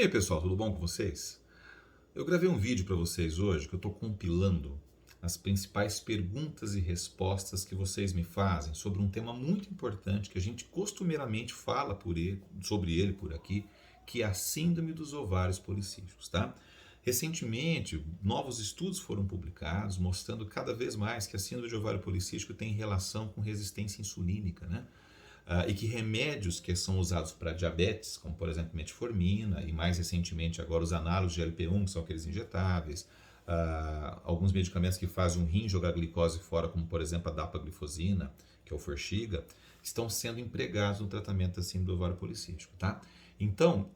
E aí, pessoal, tudo bom com vocês? Eu gravei um vídeo para vocês hoje que eu estou compilando as principais perguntas e respostas que vocês me fazem sobre um tema muito importante que a gente costumeiramente fala sobre ele por aqui, que é a síndrome dos ovários policísticos, tá? Recentemente, novos estudos foram publicados mostrando cada vez mais que a síndrome de ovário policístico tem relação com resistência insulínica, né? E que remédios que são usados para diabetes, como por exemplo metformina e mais recentemente agora os análogos de GLP-1, que são aqueles injetáveis, alguns medicamentos que fazem o rim jogar glicose fora, como por exemplo a dapaglifosina, que é o Forxiga, estão sendo empregados no tratamento assim do ovário policístico, tá? Então,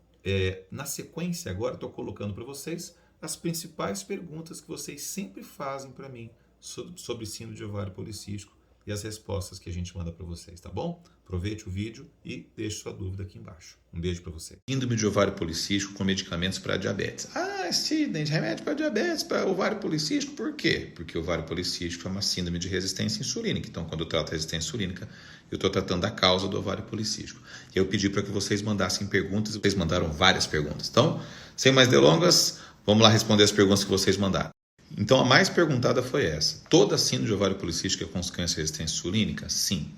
na sequência agora estou colocando para vocês as principais perguntas que vocês sempre fazem para mim sobre síndrome de ovário policístico e as respostas que a gente manda para vocês, tá bom? Aproveite o vídeo e deixe sua dúvida aqui embaixo. Um beijo para você. Síndrome de ovário policístico com medicamentos para diabetes. Sidney, remédio para diabetes, para ovário policístico, por quê? Porque o ovário policístico é uma síndrome de resistência insulínica. Então, quando eu trato a resistência insulínica, eu estou tratando a causa do ovário policístico. E eu pedi para que vocês mandassem perguntas, vocês mandaram várias perguntas. Então, sem mais delongas, vamos lá responder as perguntas que vocês mandaram. Então, a mais perguntada foi essa. Toda síndrome de ovário policístico é consequência de resistência insulínica? Sim.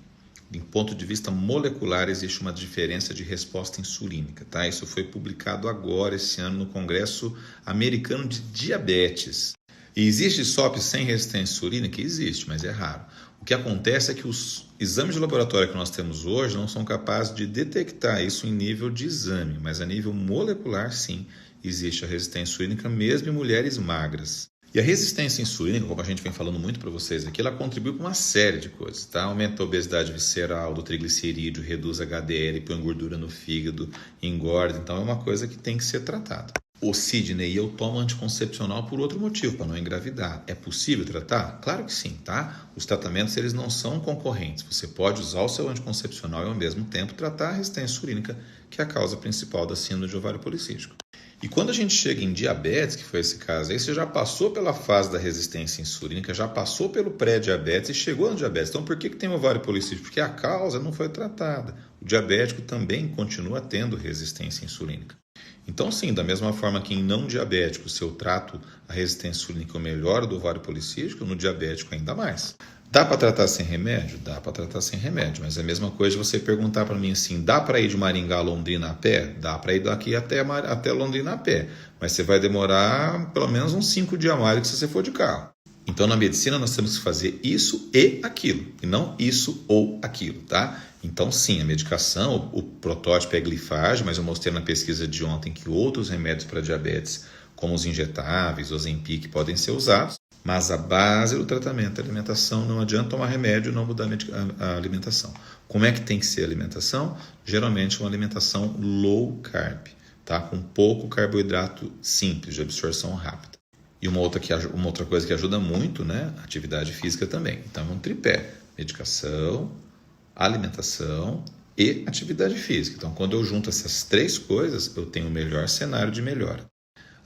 Do ponto de vista molecular, existe uma diferença de resposta insulínica, tá? Isso foi publicado agora, esse ano, no Congresso Americano de Diabetes. E existe SOP sem resistência insulínica? Existe, mas é raro. O que acontece é que os exames de laboratório que nós temos hoje não são capazes de detectar isso em nível de exame, mas a nível molecular, sim, existe a resistência insulínica mesmo em mulheres magras. E a resistência insulínica, como a gente vem falando muito para vocês aqui, ela contribui com uma série de coisas, tá? Aumenta a obesidade visceral, do triglicerídeo, reduz HDL, põe gordura no fígado, engorda. Então é uma coisa que tem que ser tratada. O Sidney, eu tomo anticoncepcional por outro motivo, para não engravidar. É possível tratar? Claro que sim, tá? Os tratamentos, eles não são concorrentes. Você pode usar o seu anticoncepcional e ao mesmo tempo tratar a resistência insulínica, que é a causa principal da síndrome de ovário policístico. E quando a gente chega em diabetes, que foi esse caso aí, você já passou pela fase da resistência insulínica, já passou pelo pré-diabetes e chegou no diabetes. Então, por que tem ovário policístico? Porque a causa não foi tratada. O diabético também continua tendo resistência insulínica. Então, sim, da mesma forma que em não diabético, se eu trato a resistência insulínica, eu melhoro do ovário policístico, no diabético ainda mais. Dá para tratar sem remédio? Dá para tratar sem remédio, mas é a mesma coisa de você perguntar para mim assim, dá para ir de Maringá a Londrina a pé? Dá para ir daqui até Londrina a pé, mas você vai demorar pelo menos uns 5 dias a mais do que se você for de carro. Então, na medicina, nós temos que fazer isso e aquilo, e não isso ou aquilo, tá? Então, sim, a medicação, o protótipo é glifage, mas eu mostrei na pesquisa de ontem que outros remédios para diabetes, como os injetáveis, os Ozempic, podem ser usados. Mas a base do tratamento é a alimentação, não adianta tomar remédio e não mudar a alimentação. Como é que tem que ser a alimentação? Geralmente uma alimentação low carb, tá? Com pouco carboidrato simples, de absorção rápida. E uma outra coisa que ajuda muito, né? Atividade física também. Então é um tripé: medicação, alimentação e atividade física. Então quando eu junto essas três coisas, eu tenho o melhor cenário de melhora.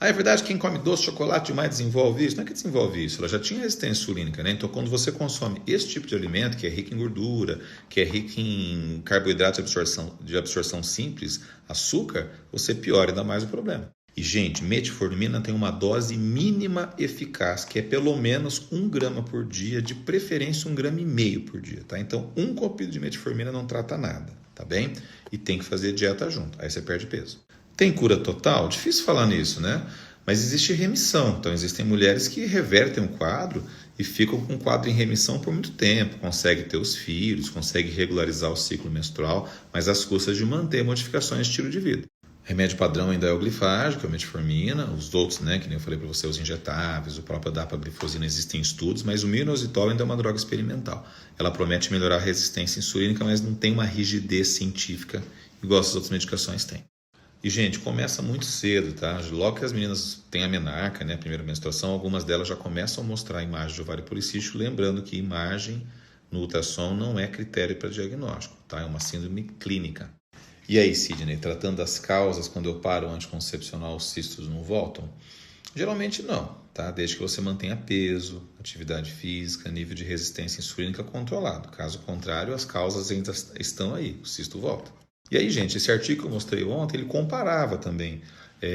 É verdade que quem come doce, chocolate demais desenvolve isso? Não é que desenvolve isso, ela já tinha resistência insulínica, né? Então, quando você consome esse tipo de alimento, que é rico em gordura, que é rico em carboidratos de absorção simples, açúcar, você piora ainda mais o problema. E, gente, metformina tem uma dose mínima eficaz, que é pelo menos 1 grama por dia, de preferência 1,5 gramas por dia, tá? Então, um comprimido de metformina não trata nada, tá bem? E tem que fazer dieta junto, aí você perde peso. Tem cura total? Difícil falar nisso, né? Mas existe remissão. Então, existem mulheres que revertem o quadro e ficam com o quadro em remissão por muito tempo. Conseguem ter os filhos, conseguem regularizar o ciclo menstrual, mas às custas de manter modificações de estilo de vida. Remédio padrão ainda é o glifage, que é a metformina. Os outros, né, que nem eu falei para você, os injetáveis, o próprio dapaglifosina, existem estudos, mas o minoxidil ainda é uma droga experimental. Ela promete melhorar a resistência insulínica, mas não tem uma rigidez científica igual as outras medicações têm. E, gente, começa muito cedo, tá? Logo que as meninas têm a menarca, né, a primeira menstruação, algumas delas já começam a mostrar a imagem de ovário policístico, lembrando que imagem no ultrassom não é critério para diagnóstico, tá? É uma síndrome clínica. E aí, Sidney, tratando das causas, quando eu paro o anticoncepcional, os cistos não voltam? Geralmente não, tá? Desde que você mantenha peso, atividade física, nível de resistência insulínica controlado. Caso contrário, as causas ainda estão aí, o cisto volta. E aí, gente, esse artigo que eu mostrei ontem, ele comparava também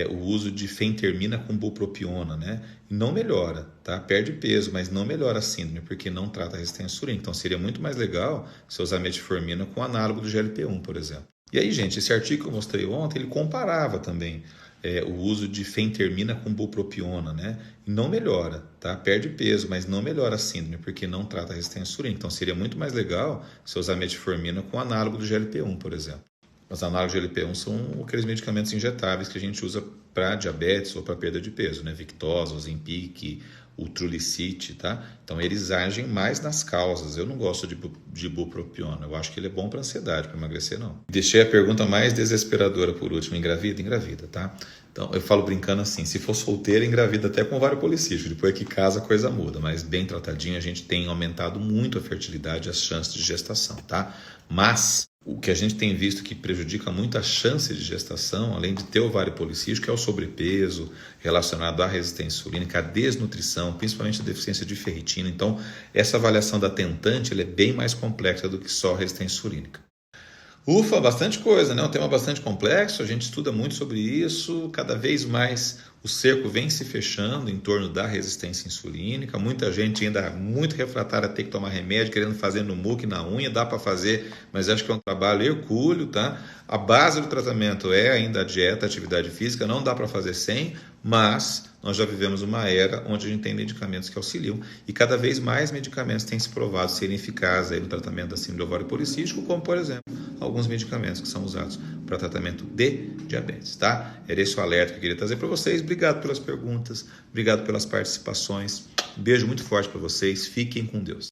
o uso de fentermina com bupropiona, né? E não melhora, tá? Perde peso, mas não melhora a síndrome, porque não trata a resistência insulínica. Então, seria muito mais legal você usar metformina com análogo do GLP-1, por exemplo. E aí, gente, esse artigo que eu mostrei ontem, ele comparava também o uso de fentermina com bupropiona, né? E não melhora, tá? Perde peso, mas não melhora a síndrome, porque não trata a resistência insulínica. Então, seria muito mais legal você usar metformina com análogo do GLP-1, por exemplo. Os análogos de GLP-1 são aqueles medicamentos injetáveis que a gente usa para diabetes ou para perda de peso, né? Victoza, Ozempic, o Trulicity, tá? Então eles agem mais nas causas. Eu não gosto de bupropiona, eu acho que ele é bom para ansiedade, para emagrecer não. Deixei a pergunta mais desesperadora por último, engravida? Engravida, tá? Então eu falo brincando assim, se for solteira, engravida até com ovário policístico, depois que casa a coisa muda, mas bem tratadinho a gente tem aumentado muito a fertilidade e as chances de gestação, tá? Mas o que a gente tem visto que prejudica muito a chance de gestação, além de ter ovário policístico, é o sobrepeso relacionado à resistência insulínica, à desnutrição, principalmente a deficiência de ferritina. Então, essa avaliação da tentante ela é bem mais complexa do que só a resistência insulínica. Ufa, bastante coisa, né? Um tema bastante complexo, a gente estuda muito sobre isso, cada vez mais o cerco vem se fechando em torno da resistência insulínica, muita gente ainda muito refratária a ter que tomar remédio, querendo fazer no muco e na unha, dá para fazer, mas acho que é um trabalho hercúleo, tá? A base do tratamento é ainda a dieta, a atividade física, não dá para fazer sem, mas nós já vivemos uma era onde a gente tem medicamentos que auxiliam e cada vez mais medicamentos têm se provado serem eficazes aí no tratamento da síndrome do ovário policístico, como por exemplo, alguns medicamentos que são usados para tratamento de diabetes, tá? Era esse o alerta que eu queria trazer para vocês. Obrigado pelas perguntas, obrigado pelas participações. Um beijo muito forte para vocês. Fiquem com Deus.